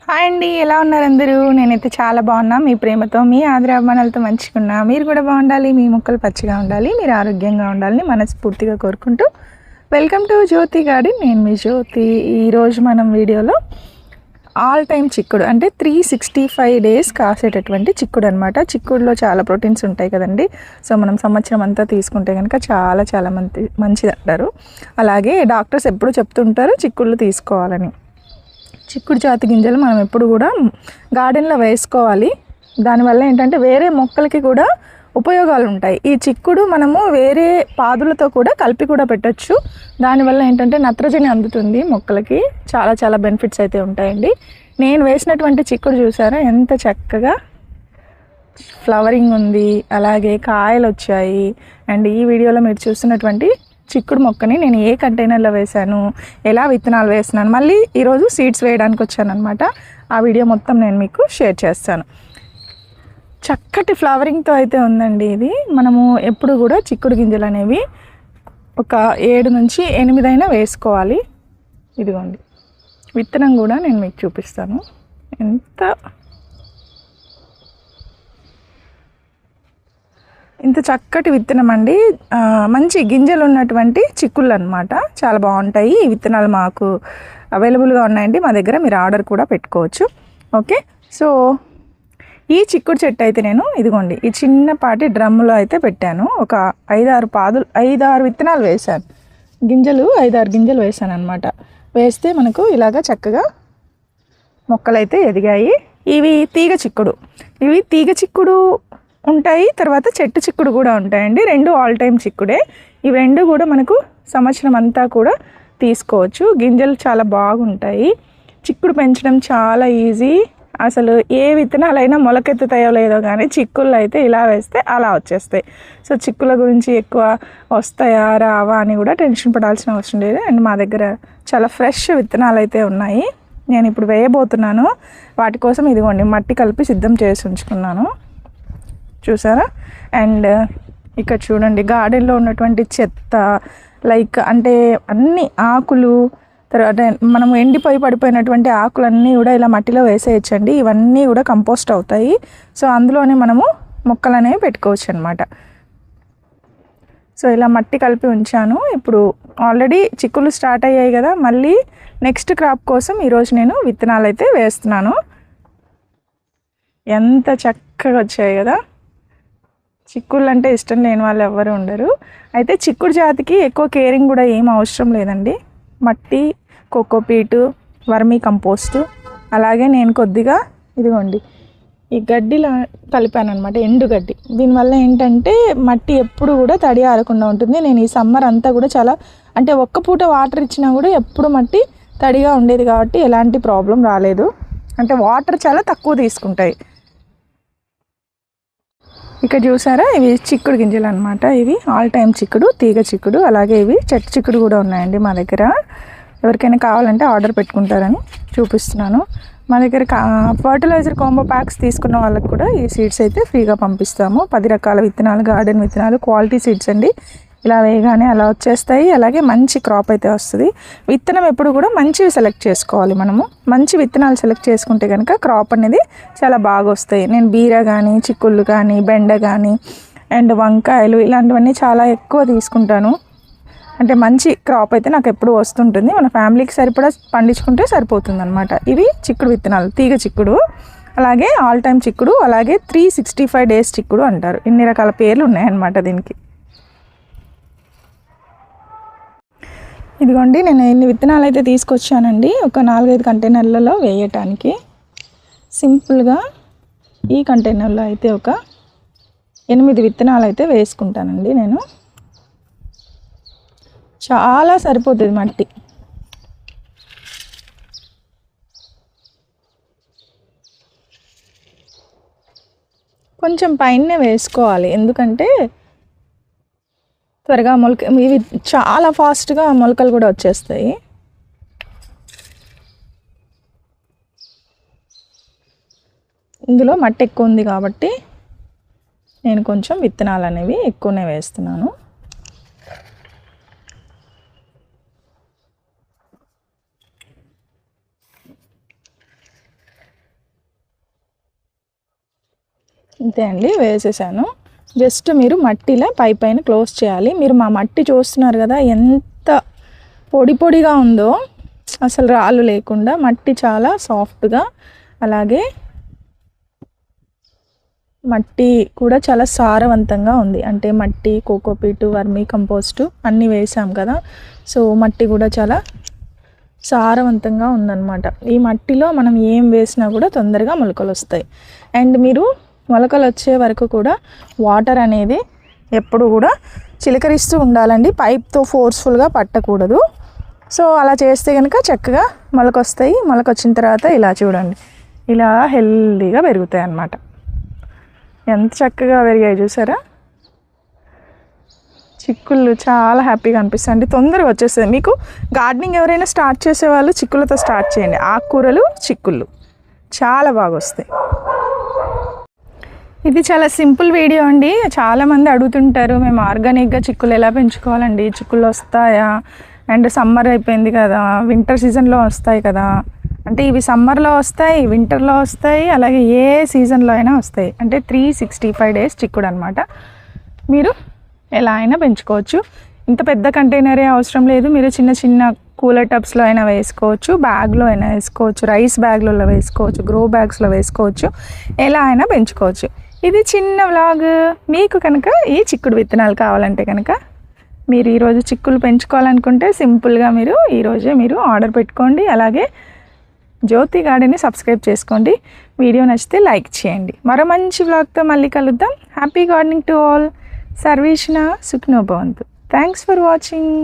Hi అండి, ఎలా ఉన్నారు అందరూ? నేనైతే చాలా బాగున్నా. మీ ప్రేమతో, మీ ఆదరాభిమానాలతో మంచిగున్నా. మీరు కూడా బాగుండాలి, మీ మొక్కలు పచ్చిగా ఉండాలి, మీరు ఆరోగ్యంగా ఉండాలని మనస్ఫూర్తిగా కోరుకుంటూ వెల్కమ్ టు జ్యోతి గార్డెన్. నేను మీ జ్యోతి. ఈరోజు మనం వీడియోలో ఆల్ టైమ్ చిక్కుడు అంటే 365 డేస్ కాసేటటువంటి చిక్కుడు అనమాట. చిక్కుడులో చాలా ప్రోటీన్స్ ఉంటాయి కదండి. సో మనం సంవత్సరం అంతా తీసుకుంటే కనుక చాలా మంచిది అంటారు. అలాగే డాక్టర్స్ ఎప్పుడు చెప్తుంటారు చిక్కుళ్ళు తీసుకోవాలని. చిక్కుడు జాతి గింజలు మనం ఎప్పుడు కూడా గార్డెన్లో వేసుకోవాలి. దానివల్ల ఏంటంటే వేరే మొక్కలకి కూడా ఉపయోగాలు ఉంటాయి. ఈ చిక్కుడు మనము వేరే పాదులతో కూడా కలిపి కూడా పెట్టచ్చు. దానివల్ల ఏంటంటే నత్రజని అందుతుంది మొక్కలకి. చాలా బెనిఫిట్స్ అయితే ఉంటాయండి. నేను వేసినటువంటి చిక్కుడు చూసారా ఎంత చక్కగా ఫ్లవరింగ్ ఉంది, అలాగే కాయలు వచ్చాయి. అండ్ ఈ వీడియోలో మీరు చూస్తున్నటువంటి చిక్కుడు మొక్కని నేను ఏ కంటైనర్లో వేశాను, ఎలా విత్తనాలు వేస్తున్నాను, మళ్ళీ ఈరోజు సీడ్స్ వేయడానికి వచ్చాను అనమాట. ఆ వీడియో మొత్తం నేను మీకు షేర్ చేస్తాను. చక్కటి ఫ్లవరింగ్తో అయితే ఉందండి ఇది. మనము ఎప్పుడు కూడా చిక్కుడు గింజలు అనేవి ఒక 7 నుంచి 8 అయినా వేసుకోవాలి. ఇదిగోండి విత్తనం కూడా నేను మీకు చూపిస్తాను. ఇంత చక్కటి విత్తనం అండి. మంచి గింజలు ఉన్నటువంటి చిక్కుళ్ళు అనమాట. చాలా బాగుంటాయి. ఈ విత్తనాలు మాకు అవైలబుల్గా ఉన్నాయండి మా దగ్గర. మీరు ఆర్డర్ కూడా పెట్టుకోవచ్చు. ఓకే, సో ఈ చిక్కుడు చెట్టు అయితే నేను ఇదిగోండి ఈ చిన్నపాటి డ్రమ్ములో అయితే పెట్టాను. ఒక 5-6 విత్తనాలు వేశాను. 5-6 గింజలు వేశాను అనమాట. వేస్తే మనకు ఇలాగా చక్కగా మొక్కలు అయితే ఎదిగాయి. ఇవి తీగ చిక్కుడు ఉంటాయి. తర్వాత చెట్టు చిక్కుడు కూడా ఉంటాయండి. 2 ఆల్ టైమ్ చిక్కుడే. ఇవి 2 కూడా మనకు సంవత్సరం అంతా కూడా తీసుకోవచ్చు. గింజలు చాలా బాగుంటాయి. చిక్కుడు పెంచడం చాలా ఈజీ. అసలు ఏ విత్తనాలైనా మొలకెత్తుతాయో లేదో కానీ చిక్కుళ్ళు అయితే ఇలా వేస్తే అలా వచ్చేస్తాయి. సో చిక్కుల గురించి ఎక్కువ వస్తాయా రావా అని కూడా టెన్షన్ పడాల్సిన అవసరం లేదు. అండ్ మా దగ్గర చాలా ఫ్రెష్ విత్తనాలు అయితే ఉన్నాయి. నేను ఇప్పుడు వేయబోతున్నాను. వాటి కోసం ఇదిగోండి మట్టి కలిపి సిద్ధం చేసి ఉంచుకున్నాను, చూసారా. అండ్ ఇక్కడ చూడండి గార్డెన్లో ఉన్నటువంటి చెత్త, లైక్ అంటే అన్ని ఆకులు, తర్వాత మనం ఎండిపోయి పడిపోయినటువంటి ఆకులన్నీ కూడా ఇలా మట్టిలో వేసేయచ్చండి. ఇవన్నీ కూడా కంపోస్ట్ అవుతాయి. సో అందులోనే మనము మొక్కలు అనేవి పెట్టుకోవచ్చు అనమాట. సో ఇలా మట్టి కలిపి ఉంచాను. ఇప్పుడు ఆల్రెడీ చిక్కులు స్టార్ట్ అయ్యాయి కదా, మళ్ళీ నెక్స్ట్ క్రాప్ కోసం ఈరోజు నేను విత్తనాలు అయితే వేస్తున్నాను. ఎంత చక్కగా వచ్చాయి కదా. చిక్కుళ్ళు అంటే ఇష్టం లేని వాళ్ళు ఎవ్వరు ఉండరు. అయితే చిక్కుడు జాతికి ఎక్కువ కేరింగ్ కూడా ఏం అవసరం లేదండి. మట్టి, కోకోపీటు, వర్మీ కంపోస్టు, అలాగే నేను కొద్దిగా ఇదిగోండి ఈ గడ్డిలా కలిపాను అనమాట, ఎండుగడ్డి. దీనివల్ల ఏంటంటే మట్టి ఎప్పుడు కూడా తడి ఆరకుండా ఉంటుంది. నేను ఈ సమ్మర్ అంతా కూడా చాలా అంటే ఒక్క పూట వాటర్ ఇచ్చినా కూడా ఎప్పుడు మట్టి తడిగా ఉండేది కాబట్టి ఎలాంటి ప్రాబ్లం రాలేదు. అంటే వాటర్ చాలా తక్కువ తీసుకుంటాయి. ఇక్కడ చూసారా ఇవి చిక్కుడు గింజలు అనమాట. ఇవి ఆల్ టైమ్ చిక్కుడు, తీగ చిక్కుడు, అలాగే ఇవి చెట్టు చిక్కుడు కూడా ఉన్నాయండి మా దగ్గర. ఎవరికైనా కావాలంటే ఆర్డర్ పెట్టుకుంటారని చూపిస్తున్నాను. మా దగ్గర ఫర్టిలైజర్ కాంబో ప్యాక్స్ తీసుకున్న వాళ్ళకి కూడా ఈ సీడ్స్ అయితే ఫ్రీగా పంపిస్తాము. 10 రకాల విత్తనాలు, గార్డెన్ విత్తనాలు, క్వాలిటీ సీడ్స్ అండి. ఇలా వేయగానే అలా వచ్చేస్తాయి. అలాగే మంచి క్రాప్ అయితే వస్తుంది. విత్తనం ఎప్పుడు కూడా మంచివి సెలెక్ట్ చేసుకోవాలి. మనము మంచి విత్తనాలు సెలెక్ట్ చేసుకుంటే కనుక క్రాప్ అనేది చాలా బాగా వస్తాయి. నేను బీర కానీ, చిక్కుళ్ళు కానీ, బెండ కానీ, అండ్ వంకాయలు ఇలాంటివన్నీ చాలా ఎక్కువ తీసుకుంటాను. అంటే మంచి క్రాప్ అయితే నాకు ఎప్పుడు వస్తుంటుంది. మన ఫ్యామిలీకి సరిపడా పండించుకుంటే సరిపోతుంది అనమాట. ఇవి చిక్కుడు విత్తనాలు, తీగ చిక్కుడు, అలాగే ఆల్ టైమ్ చిక్కుడు, అలాగే 365 డేస్ చిక్కుడు అంటారు. ఇన్ని రకాల పేర్లు ఉన్నాయన్నమాట దీనికి. ఇదిగోండి నేను ఇన్ని విత్తనాలు అయితే తీసుకొచ్చానండి ఒక 4-5 కంటైనర్లలో వేయటానికి. సింపుల్గా ఈ కంటైనర్లో అయితే ఒక 8 విత్తనాలు అయితే వేసుకుంటానండి నేను. చాలా సరిపోతుంది మట్టి. కొంచెం పైనే వేసుకోవాలి, ఎందుకంటే త్వరగా ఇవి చాలా ఫాస్ట్గా మొలకలు కూడా వచ్చేస్తాయి. ఇందులో మట్టి ఎక్కువ ఉంది కాబట్టి నేను కొంచెం విత్తనాలు అనేవి ఎక్కువనే వేస్తున్నాను. అంతే అండి, వేసేసాను. జస్ట్ మీరు మట్టిలా పైన క్లోజ్ చేయాలి. మీరు మా మట్టి చూస్తున్నారు కదా ఎంత పొడి పొడిగా ఉందో, అసలు రాళ్ళు లేకుండా మట్టి చాలా సాఫ్ట్గా, అలాగే మట్టి కూడా చాలా సారవంతంగా ఉంది. అంటే మట్టి, కోకోపీటు, వర్మీ కంపోస్టు అన్నీ వేసాం కదా, సో మట్టి కూడా చాలా సారవంతంగా ఉందన్నమాట. ఈ మట్టిలో మనం ఏం వేసినా కూడా తొందరగా మొలకలు వస్తాయి. అండ్ మీరు మొలకలు వచ్చే వరకు కూడా వాటర్ అనేది ఎప్పుడు కూడా చిలకరిస్తూ ఉండాలండి, పైప్తో ఫోర్స్ఫుల్గా పట్టకూడదు. సో అలా చేస్తే కనుక చక్కగా మొలక వస్తాయి. మొలక వచ్చిన తర్వాత ఇలా చూడండి, ఇలా హెల్దీగా పెరుగుతాయి అన్నమాట. ఎంత చక్కగా పెరిగాయి చూసారా. చిక్కుళ్ళు చాలా హ్యాపీగా అనిపిస్తాయి, తొందరగా వచ్చేస్తుంది. మీకు గార్డెనింగ్ ఎవరైనా స్టార్ట్ చేసేవాళ్ళు చిక్కులతో స్టార్ట్ చేయండి. ఆకుకూరలు, చిక్కుళ్ళు చాలా బాగా వస్తాయి. ఇది చాలా సింపుల్ వీడియో అండి. చాలామంది అడుగుతుంటారు, మేము ఆర్గానిక్గా చిక్కులు ఎలా పెంచుకోవాలండి, చిక్కుళ్ళు వస్తాయా? అండ్ సమ్మర్ అయిపోయింది కదా, వింటర్ సీజన్లో వస్తాయి కదా. అంటే ఇవి సమ్మర్లో వస్తాయి, వింటర్లో వస్తాయి, అలాగే ఏ సీజన్లో అయినా వస్తాయి. అంటే 365 days చిక్కుడు అనమాట. మీరు ఎలా అయినా పెంచుకోవచ్చు. ఇంత పెద్ద కంటైనరే అవసరం లేదు, మీరు చిన్న చిన్న కూలర్ టబ్స్లో అయినా వేసుకోవచ్చు, బ్యాగ్లో అయినా వేసుకోవచ్చు, రైస్ బ్యాగ్లలో వేసుకోవచ్చు, గ్రో బ్యాగ్స్లో వేసుకోవచ్చు, ఎలా అయినా పెంచుకోవచ్చు. ఇది చిన్న వ్లాగ్. మీకు కనుక ఈ చిక్కుడు విత్తనాలు కావాలంటే కనుక మీరు ఈరోజు చిక్కులు పెంచుకోవాలనుకుంటే సింపుల్గా మీరు ఈరోజే మీరు ఆర్డర్ పెట్టుకోండి. అలాగే జ్యోతి గార్డెన్ని సబ్స్క్రైబ్ చేసుకోండి. వీడియో నచ్చితే లైక్ చేయండి. మరో మంచి వ్లాగ్తో మళ్ళీ కలుద్దాం. Happy gardening to all. సర్వేషణ సుఖినో భవంతు. Thanks for watching.